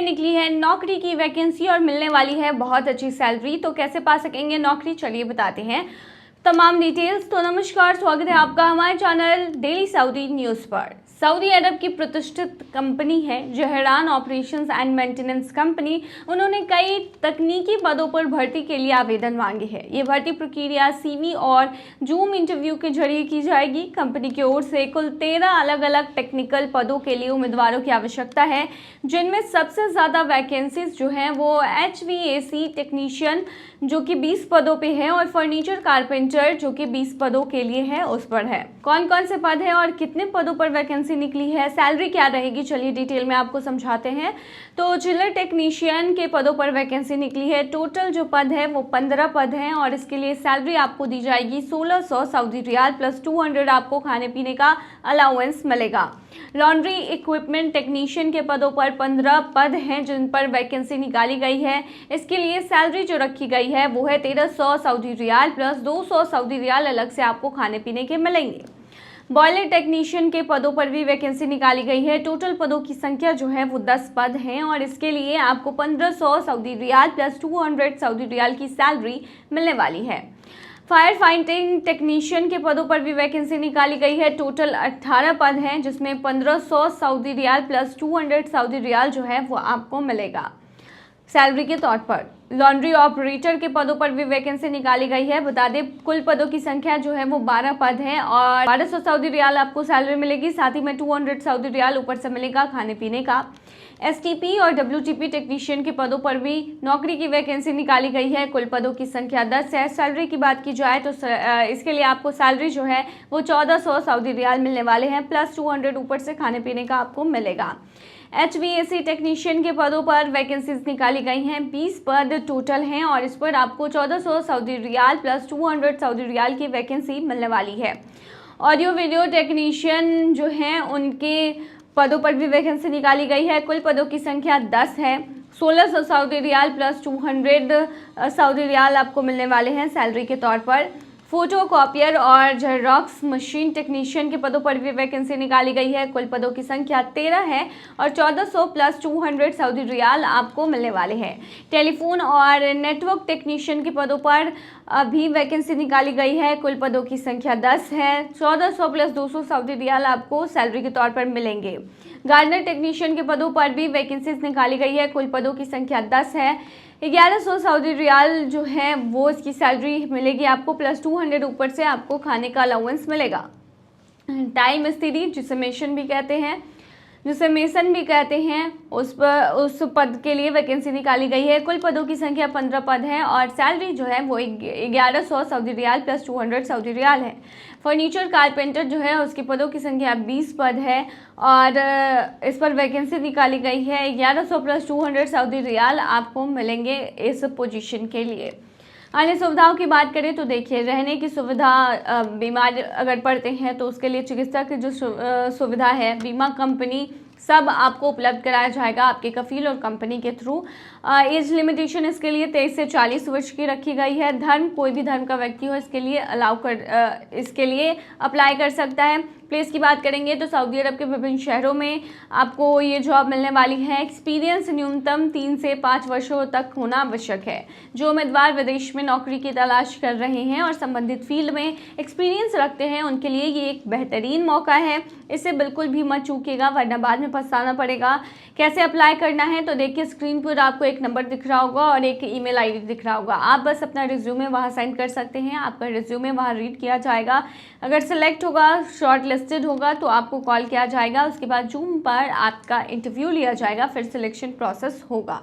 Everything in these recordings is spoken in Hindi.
निकली है नौकरी की वैकेंसी और मिलने वाली है बहुत अच्छी सैलरी। तो कैसे पा सकेंगे नौकरी, चलिए बताते हैं तमाम डिटेल्स। तो नमस्कार, स्वागत है आपका हमारे चैनल डेली सऊदी न्यूज़ पर। सऊदी अरब की प्रतिष्ठित कंपनी है Zahran operations and maintenance company. उन्होंने कई तकनीकी पदों पर भर्ती के लिए आवेदन मांगे हैं। ये भर्ती प्रक्रिया सीवी और जूम इंटरव्यू के जरिए की जाएगी। कंपनी की ओर से कुल 13 अलग अलग टेक्निकल पदों के लिए उम्मीदवारों की आवश्यकता है, जिनमें सबसे ज़्यादा वैकेंसीज जो हैं वो HVAC टेक्नीशियन जो कि 20 पदों पे है और फर्नीचर कारपेंटर जो कि 20 पदों के लिए है, उस पर है। कौन कौन से पद है और कितने पदों पर वैकेंसी निकली है, सैलरी क्या रहेगी, चलिए डिटेल में आपको समझाते हैं। तो चिलर टेक्नीशियन के पदों पर वैकेंसी निकली है। टोटल जो पद है वो 15 पद हैं और इसके लिए सैलरी आपको दी जाएगी 1600 सऊदी रियाल प्लस 200 आपको खाने पीने का अलाउंस मिलेगा। लॉन्ड्री इक्विपमेंट टेक्नीशियन के पदों पर 15 पद हैं जिन पर वैकेंसी निकाली गई है। इसके लिए सैलरी जो रखी गई है वो है 1300 Saudi riyal plus 200 Saudi riyal अलग से आपको खाने पीने के मिलेंगे। बॉयलर टेक्नीशियन के पदों पर भी वैकेंसी निकाली गई है। टोटल पदों की संख्या जो है वो 10 पद हैं और इसके लिए आपको 1500 Saudi riyal plus 200 Saudi riyal की सैलरी मिलने वाली है। फायर फाइटिंग टेक्नीशियन के पदों पर भी वैकेंसी निकाली गई है। टोटल 18 पद हैं जिसमें 1500 Saudi riyal plus 200 Saudi riyal जो है वो आपको मिलेगा सैलरी के तौर पर। लॉन्ड्री ऑपरेटर के पदों पर भी वैकेंसी निकाली गई है। बता दें कुल पदों की संख्या जो है वो 12 पद हैं और 1200 सऊदी रियाल आपको सैलरी मिलेगी, साथ ही में 200 सऊदी रियाल ऊपर से मिलेगा खाने पीने का। STP और WTP टेक्नीशियन के पदों पर भी नौकरी की वैकेंसी निकाली गई है। कुल पदों की संख्या 10 है। सैलरी की बात की जाए तो इसके लिए आपको सैलरी जो है वो 1400 सऊदी रियाल मिलने वाले हैं प्लस 200 ऊपर से खाने पीने का आपको मिलेगा। HVAC टेक्नीशियन के पदों पर वैकेंसीज निकाली गई हैं। 20 पद टोटल हैं और इस पर आपको 1400 Saudi riyal plus 200 Saudi riyal की वैकेंसी मिलने वाली है। ऑडियो वीडियो टेक्नीशियन जो हैं उनके पदों पर भी वैकेंसी निकाली गई है। कुल पदों की संख्या 10 है। 1600 Saudi riyal plus 200 Saudi riyal आपको मिलने वाले हैं सैलरी के तौर पर। फोटो कॉपियर और जेरोक्स मशीन टेक्नीशियन के पदों पर भी वैकेंसी निकाली गई है। कुल पदों की संख्या 13 है और 1400 प्लस 200 सऊदी रियाल आपको मिलने वाले हैं। टेलीफोन और नेटवर्क टेक्नीशियन के पदों पर भी वैकेंसी निकाली गई है। कुल पदों की संख्या 10 है। 1400 प्लस 200 सऊदी रियाल आपको सैलरी के तौर पर मिलेंगे। गार्डनर टेक्नीशियन के पदों पर भी वैकेंसीज निकाली गई है। कुल पदों की संख्या 10 है। 1100 सऊदी रियाल जो है वो इसकी सैलरी मिलेगी आपको प्लस 200 ऊपर से आपको खाने का अलाउंस मिलेगा। टाइल मिस्त्री जिसे मेसन भी कहते हैं उस पद के लिए वैकेंसी निकाली गई है। कुल पदों की संख्या 15 पद है और सैलरी जो है वो 1100 Saudi riyal plus 200 Saudi riyal है। फर्नीचर कारपेंटर जो है उसके पदों की संख्या 20 पद है और इस पर वैकेंसी निकाली गई है। 1100 प्लस 200 सऊदी रियाल आपको मिलेंगे इस पोजीशन के लिए। अन्य सुविधाओं की बात करें तो देखिए, रहने की सुविधा, बीमार अगर पड़ते हैं तो उसके लिए चिकित्सा की जो सुविधा है, बीमा कंपनी सब आपको उपलब्ध कराया जाएगा आपके कफील और कंपनी के थ्रू। एज लिमिटेशन इसके लिए 23 से 40 वर्ष की रखी गई है। धर्म, कोई भी धर्म का व्यक्ति हो इसके लिए अप्लाई कर सकता है। प्लेस की बात करेंगे तो सऊदी अरब के विभिन्न शहरों में आपको ये जॉब मिलने वाली है। एक्सपीरियंस न्यूनतम 3 से 5 वर्षों तक होना आवश्यक है। जो उम्मीदवार विदेश में नौकरी की तलाश कर रहे हैं और संबंधित फील्ड में एक्सपीरियंस रखते हैं उनके लिए ये एक बेहतरीन मौका है। इसे बिल्कुल भी मत चूकिएगा वरना बाद में पछताना पड़ेगा। कैसे अप्लाई करना है तो देखिए, स्क्रीन पर आपको एक नंबर दिख रहा होगा और एक ईमेल आईडी दिख रहा होगा। आप बस अपना रिज्यूमे वहाँ सेंड कर सकते हैं। आपका रिज्यूमे वहाँ रीड किया जाएगा। अगर सिलेक्ट होगा, शॉर्ट लिस्टेड होगा तो आपको कॉल किया जाएगा। उसके बाद जूम पर आपका इंटरव्यू लिया जाएगा, फिर सिलेक्शन प्रोसेस होगा।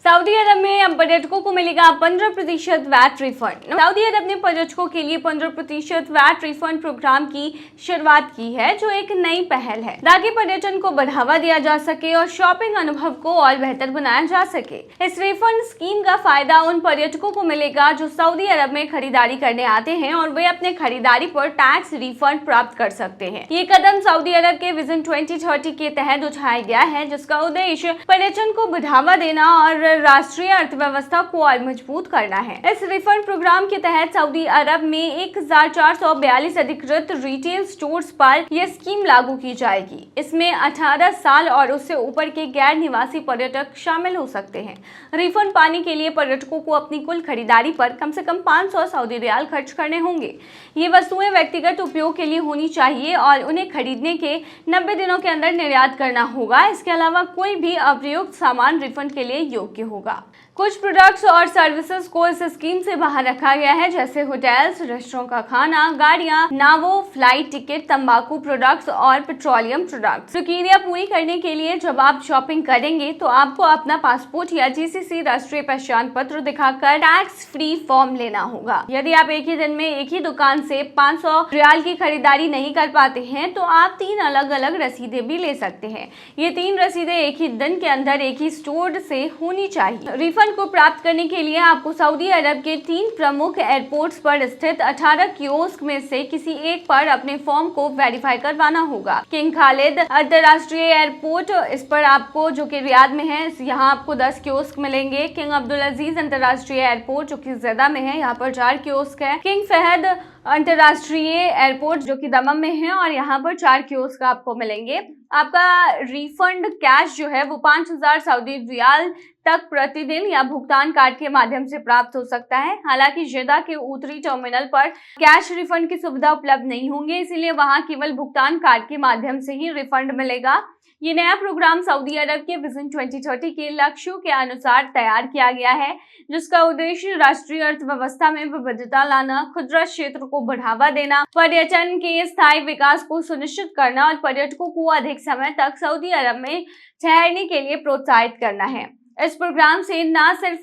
सऊदी अरब में अब पर्यटकों को मिलेगा 15% वैट रिफंड। सऊदी अरब ने पर्यटकों के लिए 15% वैट रिफंड प्रोग्राम की शुरुआत की है, जो एक नई पहल है ताकि पर्यटन को बढ़ावा दिया जा सके और शॉपिंग अनुभव को और बेहतर बनाया जा सके। इस रिफंड स्कीम का फायदा उन पर्यटकों को मिलेगा जो सऊदी अरब में खरीदारी करने आते हैं और वे अपने खरीदारी पर टैक्स रिफंड प्राप्त कर सकते हैं। ये कदम सऊदी अरब के विजन 2030 के तहत उठाया गया है, जिसका उद्देश्य पर्यटन को बढ़ावा देना और अंतर्राष्ट्रीय अर्थव्यवस्था को और मजबूत करना है। इस रिफंड प्रोग्राम के तहत सऊदी अरब में 1442 अधिकृत रिटेल स्टोर्स पर यह स्कीम लागू की जाएगी। इसमें 18 साल और उससे ऊपर के गैर निवासी पर्यटक शामिल हो सकते हैं। रिफंड पाने के लिए पर्यटकों को अपनी कुल खरीदारी पर कम से कम 500 सऊदी रियाल खर्च करने होंगे। ये वस्तुएं व्यक्तिगत उपयोग के लिए होनी चाहिए और उन्हें खरीदने के 90 दिनों के अंदर निर्यात करना होगा। इसके अलावा कोई भी अप्रयुक्त सामान रिफंड के लिए योग्य होगा। कुछ प्रोडक्ट्स और सर्विसेज को इस स्कीम से बाहर रखा गया है, जैसे होटल्स, रेस्टोरेंट का खाना, गाड़ियां, नावों, फ्लाइट टिकट, तंबाकू प्रोडक्ट्स और पेट्रोलियम प्रोडक्ट्स। प्रक्रिया पूरी करने के लिए जब आप शॉपिंग करेंगे तो आपको अपना पासपोर्ट या जीसीसी राष्ट्रीय पहचान पत्र दिखाकर टैक्स फ्री फॉर्म लेना होगा। यदि आप एक ही दिन में एक ही दुकान से 500 रियाल की खरीदारी नहीं कर पाते हैं तो आप 3 अलग अलग रसीदें भी ले सकते हैं। ये 3 रसीदें एक ही दिन के अंदर एक ही स्टोर से होनी चाहिए। रिफंड को प्राप्त करने के लिए आपको सऊदी अरब के 3 प्रमुख एयरपोर्ट्स पर स्थित 18 कियोस्क में से किसी एक पर अपने फॉर्म को वेरीफाई करवाना होगा। किंग खालिद अंतर्राष्ट्रीय एयरपोर्ट, इस पर आपको, जो कि रियाद में है, यहाँ आपको 10 कियोस्क मिलेंगे। किंग अब्दुल अजीज अंतर्राष्ट्रीय एयरपोर्ट, जो कि जेदा में है, यहाँ पर 4 कियोस्क है। किंग फहद अंतर्राष्ट्रीय एयरपोर्ट, जो कि दमम में है, और यहाँ पर 4 कियोस्क आपको मिलेंगे। आपका रिफंड कैश जो है वो 5000 सऊदी रियाल तक प्रतिदिन या भुगतान कार्ड के माध्यम से प्राप्त हो सकता है। हालांकि जेदा के उत्तरी टर्मिनल पर कैश रिफंड की सुविधा उपलब्ध नहीं होंगे, इसीलिए वहां केवल भुगतान कार्ड के माध्यम से ही रिफंड मिलेगा। ये नया प्रोग्राम सऊदी अरब के विजन 2030 के लक्ष्यों के अनुसार तैयार किया गया है, जिसका उद्देश्य राष्ट्रीय अर्थव्यवस्था में विविधता लाना, खुदरा क्षेत्र को बढ़ावा देना, पर्यटन के स्थायी विकास को सुनिश्चित करना और पर्यटकों को अधिक समय तक सऊदी अरब में ठहरने के लिए प्रोत्साहित करना है। इस प्रोग्राम से न सिर्फ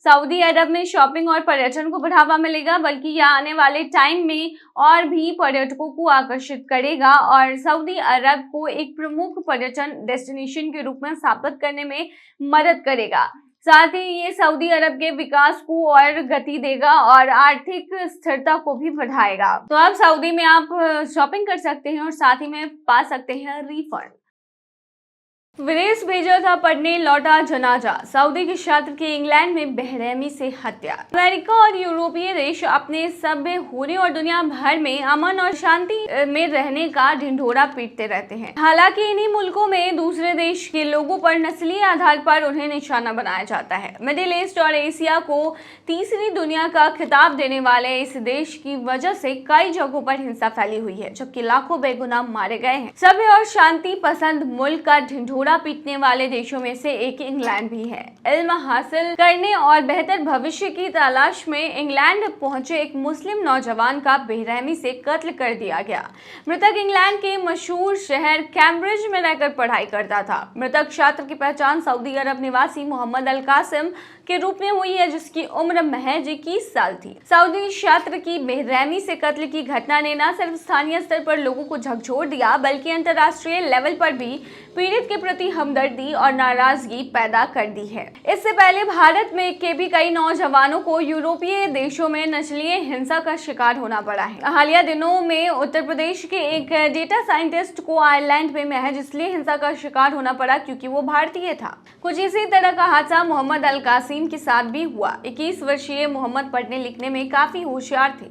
सऊदी अरब में शॉपिंग और पर्यटन को बढ़ावा मिलेगा, बल्कि यह आने वाले टाइम में और भी पर्यटकों को आकर्षित करेगा और सऊदी अरब को एक प्रमुख पर्यटन डेस्टिनेशन के रूप में स्थापित करने में मदद करेगा। साथ ही ये सऊदी अरब के विकास को और गति देगा और आर्थिक स्थिरता को भी बढ़ाएगा। तो अब सऊदी में आप शॉपिंग कर सकते हैं और साथ ही में पा सकते हैं रिफंड। विदेश भेजा था पढ़ने, लौटा जनाजा। सऊदी के छात्र की इंग्लैंड में बेरहमी से हत्या। अमेरिका और यूरोपीय देश अपने सभ्य होने और दुनिया भर में अमन और शांति में रहने का ढिंढोरा पीटते रहते हैं। हालांकि इन्हीं मुल्कों में दूसरे देश के लोगों पर नस्ली आधार पर उन्हें निशाना बनाया जाता है। मिडिल ईस्ट और एशिया को तीसरी दुनिया का खिताब देने वाले इस देश की वजह से कई जगहों पर हिंसा फैली हुई है, जबकि लाखों बेगुनाह मारे गए हैं। सभ्य और शांति पसंद मुल्क का ढिंढोरा पीटने वाले देशों में से एक इंग्लैंड भी है। इल्म हासिल करने और बेहतर भविष्य की तलाश में इंग्लैंड पहुंचे एक मुस्लिम नौजवान का बेरहमी से कत्ल कर दिया गया। मृतक इंग्लैंड के मशहूर शहर कैम्ब्रिज में रहकर पढ़ाई करता था। मृतक छात्र की पहचान सऊदी अरब निवासी मोहम्मद अल कासिम के रूप में हुई है, जिसकी उम्र महज 21 साल थी। सऊदी छात्र की बेरहमी से कत्ल की घटना ने न सिर्फ स्थानीय स्तर पर लोगों को झकझोर दिया, बल्कि अंतर्राष्ट्रीय लेवल पर भी पीड़ित के प्रति हमदर्दी और नाराजगी पैदा कर दी है। इससे पहले भारत में के भी कई नौजवानों को यूरोपीय देशों में नस्लीय हिंसा का शिकार होना पड़ा है। हालिया दिनों में उत्तर प्रदेश के एक डेटा साइंटिस्ट को आयरलैंड में महज इसलिए हिंसा का शिकार होना पड़ा क्योंकि वो भारतीय था। कुछ इसी तरह का हादसा मोहम्मद अल कासिम के साथ भी हुआ। 21 वर्षीय मोहम्मद पढ़ने लिखने में काफी होशियार थे।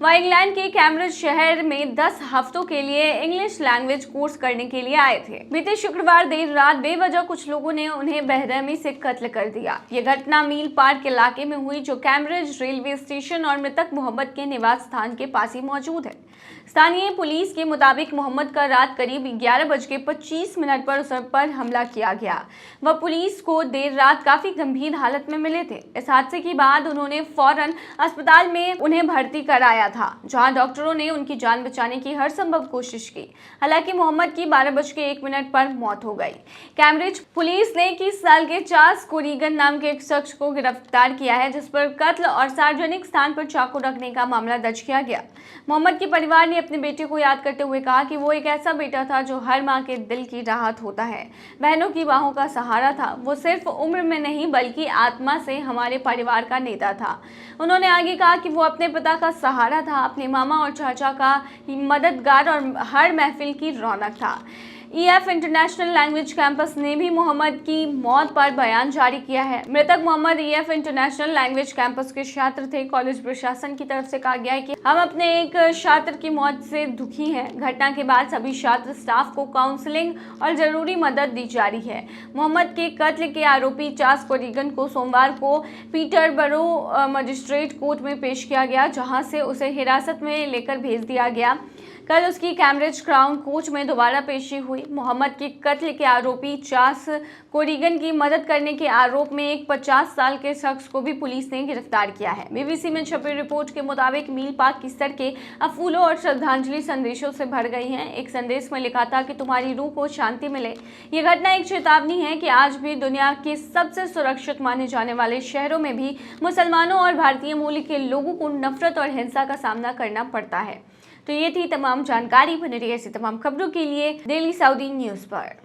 वह इंग्लैंड के कैम्ब्रिज शहर में 10 हफ्तों के लिए इंग्लिश लैंग्वेज कोर्स करने के लिए आए थे। बीते शुक्रवार देर रात बेवजह कुछ लोगों ने उन्हें बेरहमी से कत्ल कर दिया। ये घटना मील पार्क इलाके में हुई, जो कैम्ब्रिज रेलवे स्टेशन और मृतक मोहम्मद के निवास स्थान के पास ही मौजूद है। स्थानीय पुलिस के मुताबिक मोहम्मद का रात करीब 11:25 पर उस पर हमला किया गया। वह पुलिस को देर रात काफी गंभीर हालत में मिले थे। इस हादसे के बाद उन्होंने फौरन अस्पताल में उन्हें भर्ती कराया था, जहां डॉक्टरों ने उनकी जान बचाने की हर संभव कोशिश की। हालांकि मोहम्मद की 12:01 पर मौत हो गई। कैम्ब्रिज पुलिस ने 21 साल के चार्ल्स कोरिगन नाम के एक शख्स को गिरफ्तार किया है, जिस पर कत्ल और सार्वजनिक स्थान पर चाकू रखने का मामला दर्ज किया गया। मोहम्मद के परिवार ने अपने बेटे को याद करते हुए कहा कि वो एक ऐसा बेटा था जो हर माँ के दिल की राहत होता है, बहनों की बाहों का सहारा था। वो सिर्फ उम्र में नहीं बल्कि आत्मा से हमारे परिवार का नेता था। उन्होंने आगे कहा कि वो अपने पिता का सहारा था, अपने मामा और चाचा का मददगार और हर महफिल की रौनक था। EF इंटरनेशनल लैंग्वेज कैंपस ने भी मोहम्मद की मौत पर बयान जारी किया है। मृतक Mohammad EF international language campus के छात्र थे। कॉलेज प्रशासन की तरफ से कहा गया है कि हम अपने एक छात्र की मौत से दुखी हैं। घटना के बाद सभी छात्र स्टाफ को काउंसलिंग और जरूरी मदद दी जा रही है। मोहम्मद के कत्ल के आरोपी चार्ल्स कोरिगन को सोमवार को पीटरबरो मजिस्ट्रेट कोर्ट में पेश किया गया, जहां से उसे हिरासत में लेकर भेज दिया गया। कल उसकी कैम्ब्रिज क्राउन कोर्ट में दोबारा पेशी हुई। मोहम्मद के कत्ल के आरोपी चार्ल्स कोरिगन की मदद करने के आरोप में एक 50 साल के शख्स को भी पुलिस ने गिरफ्तार किया है। BBC में छपी रिपोर्ट के मुताबिक मील पार्क की सड़कें अब फूलों और श्रद्धांजलि संदेशों से भर गई हैं। एक संदेश में लिखा था कि तुम्हारी रूह को शांति मिले। ये घटना एक चेतावनी है कि आज भी दुनिया के सबसे सुरक्षित माने जाने वाले शहरों में भी मुसलमानों और भारतीय मूल के लोगों को नफरत और हिंसा का सामना करना पड़ता है। तो ये थी तमाम जानकारी। बने रहिए ऐसी तमाम खबरों के लिए डेली सऊदी न्यूज़ पर।